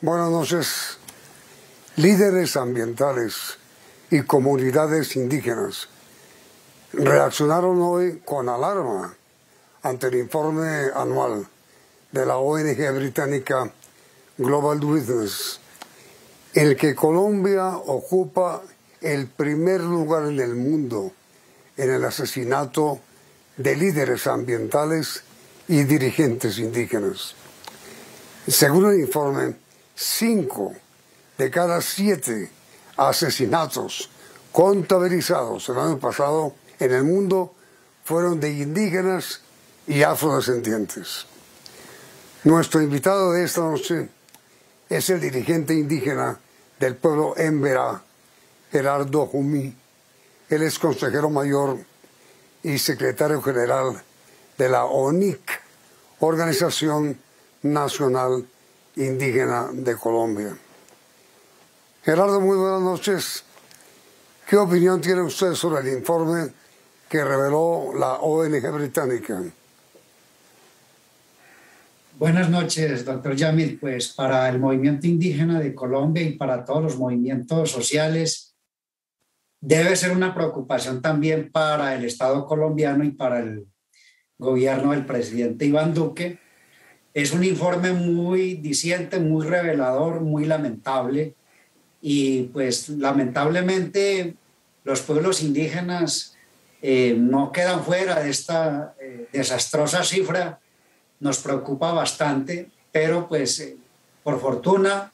Buenas noches. Líderes ambientales y comunidades indígenas reaccionaron hoy con alarma ante el informe anual de la ONG británica Global Witness, en el que Colombia ocupa el primer lugar en el mundo en el asesinato de líderes ambientales y dirigentes indígenas. Según el informe, 5 de cada 7 asesinatos contabilizados el año pasado en el mundo fueron de indígenas y afrodescendientes. Nuestro invitado de esta noche es el dirigente indígena del pueblo Emberá, Gerardo Jumí. Él es consejero mayor y secretario general de la ONIC, Organización Nacional Indígena de Colombia. Gerardo, muy buenas noches. ¿Qué opinión tiene usted sobre el informe que reveló la ONG británica? Buenas noches, doctor Yamil. Pues para el movimiento indígena de Colombia y para todos los movimientos sociales debe ser una preocupación también para el Estado colombiano y para el gobierno del presidente Iván Duque. Es un informe muy diciente, muy revelador, muy lamentable y pues lamentablemente los pueblos indígenas no quedan fuera de esta desastrosa cifra. Nos preocupa bastante, pero pues por fortuna,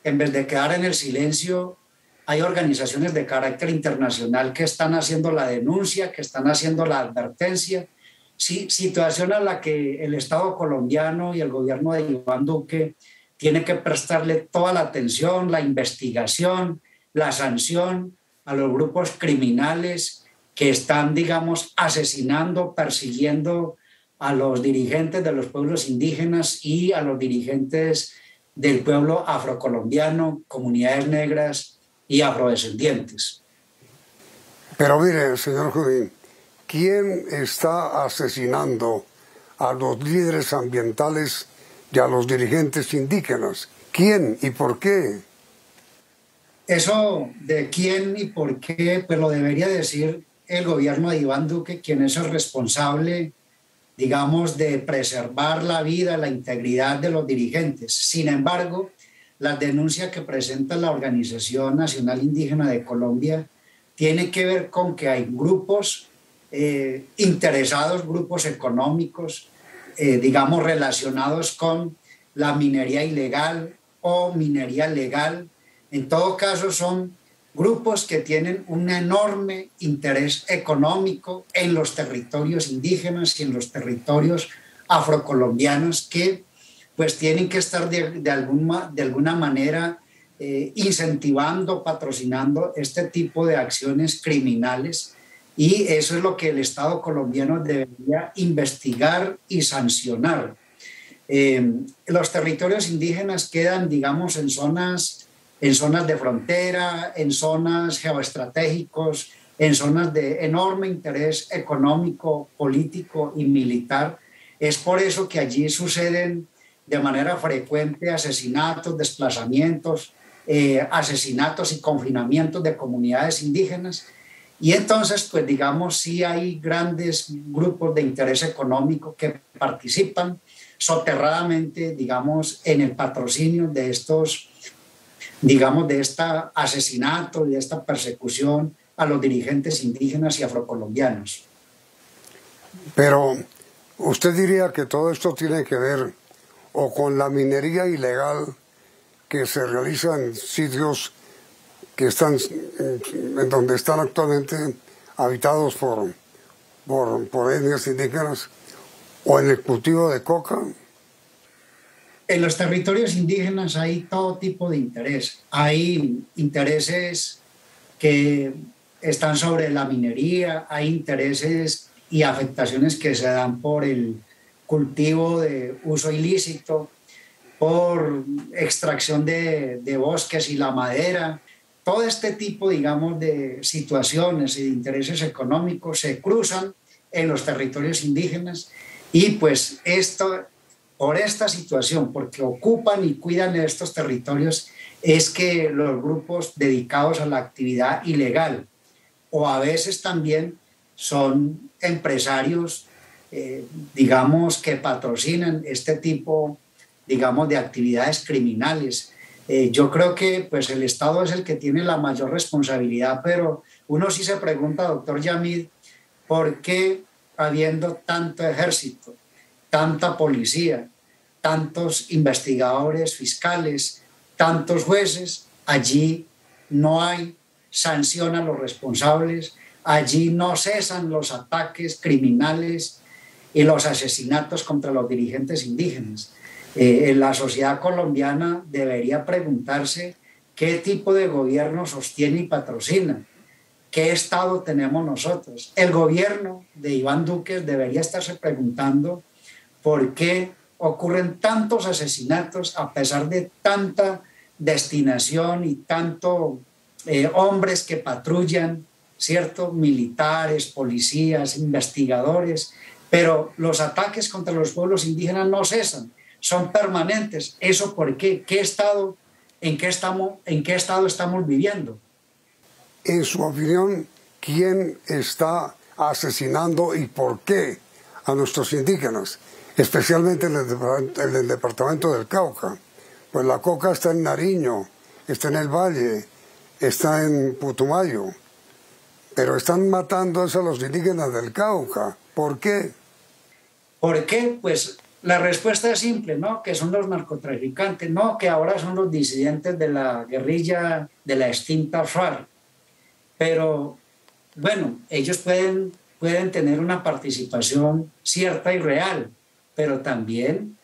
en vez de quedar en el silencio, hay organizaciones de carácter internacional que están haciendo la denuncia, que están haciendo la advertencia. Sí, situación a la que el Estado colombiano y el gobierno de Iván Duque tiene que prestarle toda la atención, la investigación, la sanción a los grupos criminales que están, digamos, asesinando, persiguiendo a los dirigentes de los pueblos indígenas y a los dirigentes del pueblo afrocolombiano, comunidades negras y afrodescendientes. Pero mire, señor Judín, ¿quién está asesinando a los líderes ambientales y a los dirigentes indígenas? ¿Quién y por qué? Eso de quién y por qué, pues lo debería decir el gobierno de Iván Duque, quien es el responsable, digamos, de preservar la vida, la integridad de los dirigentes. Sin embargo, la denuncia que presenta la Organización Nacional Indígena de Colombia tiene que ver con que hay grupos interesados, grupos económicos, digamos, relacionados con la minería ilegal o minería legal. En todo caso, son grupos que tienen un enorme interés económico en los territorios indígenas y en los territorios afrocolombianos que pues tienen que estar de alguna manera incentivando, patrocinando este tipo de acciones criminales, y eso es lo que el Estado colombiano debería investigar y sancionar. Los territorios indígenas quedan, digamos, en zonas de frontera, en zonas geoestratégicos, en zonas de enorme interés económico, político y militar. Es por eso que allí suceden de manera frecuente asesinatos, desplazamientos, asesinatos y confinamientos de comunidades indígenas. Y entonces, pues digamos, sí hay grandes grupos de interés económico que participan soterradamente, digamos, en el patrocinio de estos, digamos, de este asesinato y de esta persecución a los dirigentes indígenas y afrocolombianos. Pero usted diría que todo esto tiene que ver o con la minería ilegal que se realiza en sitios que están en donde están actualmente habitados por etnias indígenas, o en el cultivo de coca. En los territorios indígenas hay todo tipo de interés. Hay intereses que están sobre la minería, hay intereses y afectaciones que se dan por el cultivo de uso ilícito, por extracción de bosques y la madera. Todo este tipo, digamos, de situaciones y de intereses económicos se cruzan en los territorios indígenas y pues esto por esta situación, porque ocupan y cuidan estos territorios, es que los grupos dedicados a la actividad ilegal o a veces también son empresarios, digamos, que patrocinan este tipo, digamos, de actividades criminales. Yo creo que pues, el Estado es el que tiene la mayor responsabilidad, pero uno sí se pregunta, doctor Yamid, ¿por qué habiendo tanto ejército, tanta policía, tantos investigadores fiscales, tantos jueces, allí no hay sanción a los responsables, allí no cesan los ataques criminales y los asesinatos contra los dirigentes indígenas? La sociedad colombiana debería preguntarse qué tipo de gobierno sostiene y patrocina, qué Estado tenemos nosotros. El gobierno de Iván Duque debería estarse preguntando por qué ocurren tantos asesinatos a pesar de tanta destinación y tanto hombres que patrullan, ¿cierto? Militares, policías, investigadores, pero los ataques contra los pueblos indígenas no cesan, son permanentes. ¿Eso por qué? ¿Qué estado, en qué estado estamos viviendo? En su opinión, ¿quién está asesinando y por qué a nuestros indígenas? Especialmente en el departamento del Cauca. Pues la coca está en Nariño, está en el Valle, está en Putumayo, pero están matando a los indígenas del Cauca. ¿Por qué? ¿Por qué? Pues la respuesta es simple, ¿no? Que son los narcotraficantes, no, que ahora son los disidentes de la guerrilla de la extinta FARC. Pero, bueno, ellos pueden tener una participación cierta y real, pero también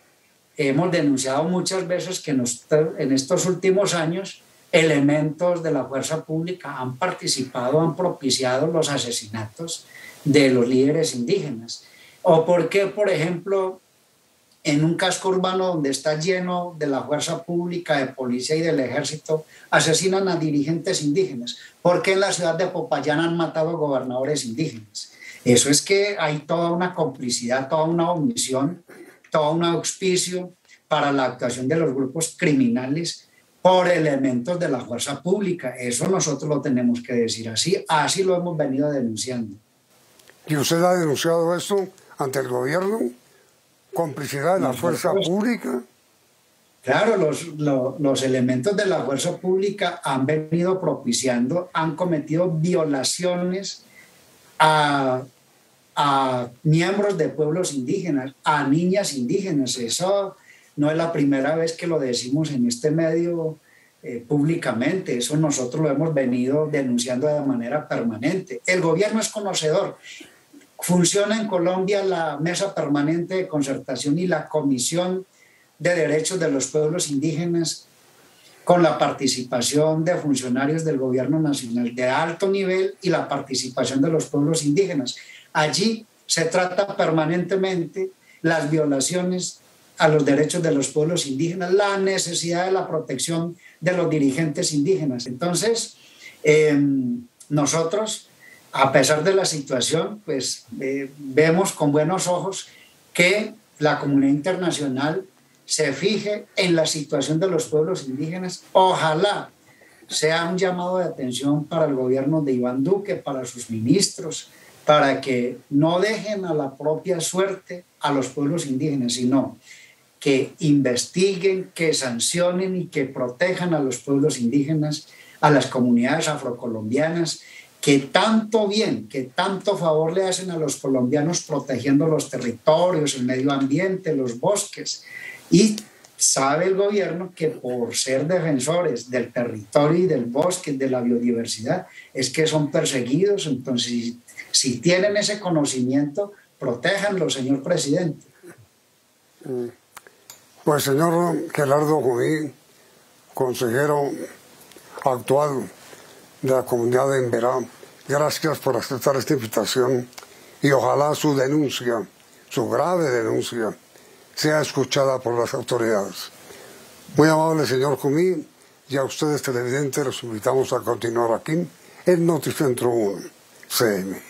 hemos denunciado muchas veces que en estos últimos años elementos de la fuerza pública han participado, han propiciado los asesinatos de los líderes indígenas. O por qué, por ejemplo, en un casco urbano donde está lleno de la fuerza pública, de policía y del ejército, asesinan a dirigentes indígenas. ¿Por qué en la ciudad de Popayán han matado a gobernadores indígenas? Eso es que hay toda una complicidad, toda una omisión, todo un auspicio para la actuación de los grupos criminales por elementos de la fuerza pública. Eso nosotros lo tenemos que decir así lo hemos venido denunciando. ¿Y usted ha denunciado esto ante el gobierno? ¿Complicidad de la fuerza pública? Claro, los elementos de la fuerza pública han venido propiciando, han cometido violaciones a miembros de pueblos indígenas, a niñas indígenas. Eso no es la primera vez que lo decimos en este medio públicamente. Eso nosotros lo hemos venido denunciando de manera permanente. El gobierno es conocedor. Funciona en Colombia la Mesa Permanente de Concertación y la Comisión de Derechos de los Pueblos Indígenas, con la participación de funcionarios del gobierno nacional de alto nivel y la participación de los pueblos indígenas. Allí se trata permanentemente las violaciones a los derechos de los pueblos indígenas, la necesidad de la protección de los dirigentes indígenas. Entonces, nosotros, a pesar de la situación, pues vemos con buenos ojos que la comunidad internacional se fije en la situación de los pueblos indígenas. Ojalá sea un llamado de atención para el gobierno de Iván Duque, para sus ministros, para que no dejen a la propia suerte a los pueblos indígenas, sino que investiguen, que sancionen y que protejan a los pueblos indígenas, a las comunidades afrocolombianas, que tanto bien, que tanto favor le hacen a los colombianos protegiendo los territorios, el medio ambiente, los bosques. Y sabe el gobierno que por ser defensores del territorio y del bosque, de la biodiversidad, es que son perseguidos. Entonces, si tienen ese conocimiento, protéjanlo, señor presidente. Pues, señor Gerardo Jumí, consejero actual de la comunidad de Emberá, gracias por aceptar esta invitación y ojalá su denuncia, su grave denuncia, sea escuchada por las autoridades. Muy amable señor Jumí, y a ustedes televidentes los invitamos a continuar aquí en Noticentro 1 CM.